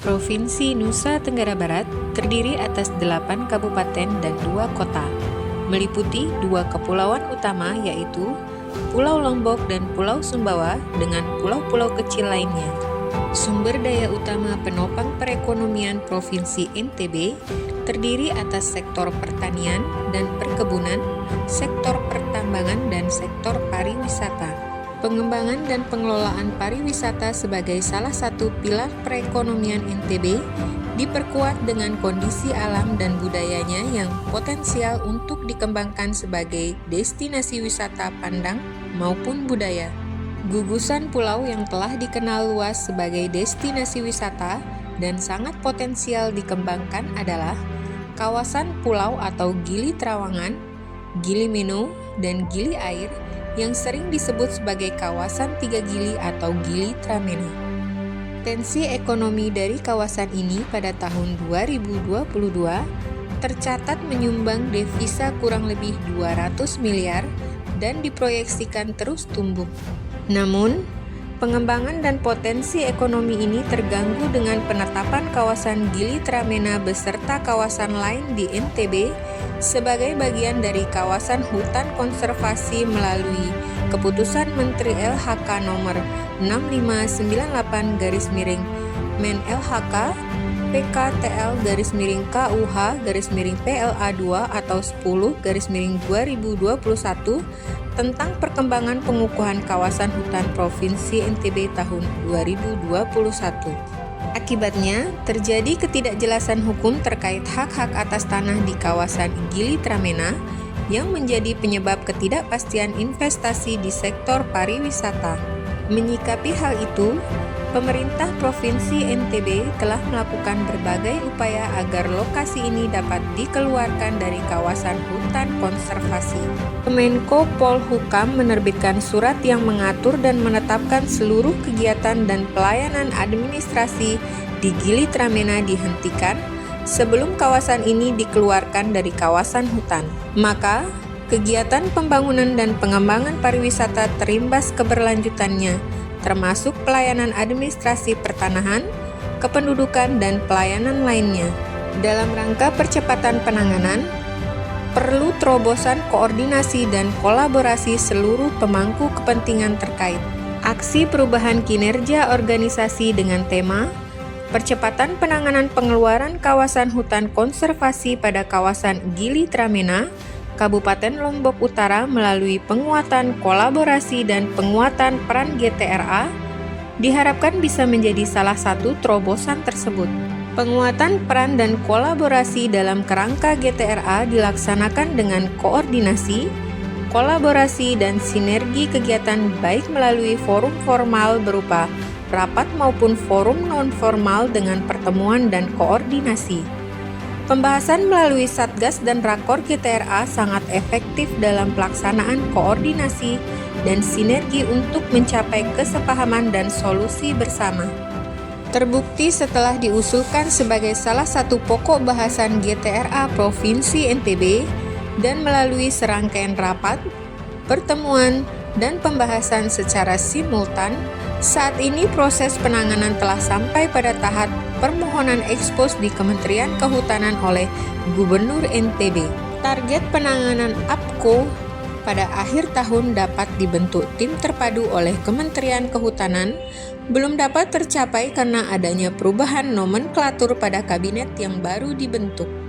Provinsi Nusa Tenggara Barat terdiri atas 8 kabupaten dan 2 kota, meliputi 2 kepulauan utama yaitu Pulau Lombok dan Pulau Sumbawa dengan pulau-pulau kecil lainnya. Sumber daya utama penopang perekonomian Provinsi NTB terdiri atas sektor pertanian dan perkebunan, sektor pertambangan dan sektor pariwisata. Pengembangan dan pengelolaan pariwisata sebagai salah satu pilar perekonomian NTB diperkuat dengan kondisi alam dan budayanya yang potensial untuk dikembangkan sebagai destinasi wisata pandang maupun budaya. Gugusan pulau yang telah dikenal luas sebagai destinasi wisata dan sangat potensial dikembangkan adalah kawasan pulau atau Gili Trawangan, Gili Meno, dan Gili Air yang sering disebut sebagai kawasan Tiga Gili atau Gili Tramena. Tensi ekonomi dari kawasan ini pada tahun 2022 tercatat menyumbang devisa kurang lebih 200 miliar dan diproyeksikan terus tumbuh. Namun, pengembangan dan potensi ekonomi ini terganggu dengan penetapan kawasan Gili Tramena beserta kawasan lain di NTB sebagai bagian dari kawasan hutan konservasi melalui Keputusan Menteri LHK nomor 6598/Men LHK PKTL/KUH/PLA2 atau 10/2021 tentang perkembangan pengukuhan kawasan hutan Provinsi NTB tahun 2021. Akibatnya, terjadi ketidakjelasan hukum terkait hak-hak atas tanah di kawasan Gili Tramena yang menjadi penyebab ketidakpastian investasi di sektor pariwisata. Menyikapi hal itu, pemerintah Provinsi NTB telah melakukan berbagai upaya agar lokasi ini dapat dikeluarkan dari kawasan hutan konservasi. Kemenko Polhukam menerbitkan surat yang mengatur dan menetapkan seluruh kegiatan dan pelayanan administrasi di Gili Tramena dihentikan sebelum kawasan ini dikeluarkan dari kawasan hutan. Maka, kegiatan pembangunan dan pengembangan pariwisata terimbas keberlanjutannya, termasuk pelayanan administrasi pertanahan, kependudukan, dan pelayanan lainnya. Dalam rangka percepatan penanganan, perlu terobosan koordinasi dan kolaborasi seluruh pemangku kepentingan terkait. Aksi perubahan kinerja organisasi dengan tema percepatan penanganan pengeluaran kawasan hutan konservasi pada kawasan Gili Tramena, Kabupaten Lombok Utara melalui penguatan kolaborasi dan penguatan peran GTRA diharapkan bisa menjadi salah satu terobosan tersebut. Penguatan peran dan kolaborasi dalam kerangka GTRA dilaksanakan dengan koordinasi, kolaborasi, dan sinergi kegiatan baik melalui forum formal berupa rapat maupun forum non-formal dengan pertemuan dan koordinasi. Pembahasan melalui Satgas dan Rakor GTRA sangat efektif dalam pelaksanaan koordinasi dan sinergi untuk mencapai kesepahaman dan solusi bersama. Terbukti setelah diusulkan sebagai salah satu pokok bahasan GTRA Provinsi NTB dan melalui serangkaian rapat, pertemuan, dan pembahasan secara simultan, saat ini proses penanganan telah sampai pada tahap permohonan ekspos di Kementerian Kehutanan oleh Gubernur NTB. Target penanganan APKO pada akhir tahun dapat dibentuk tim terpadu oleh Kementerian Kehutanan belum dapat tercapai karena adanya perubahan nomenklatur pada kabinet yang baru dibentuk.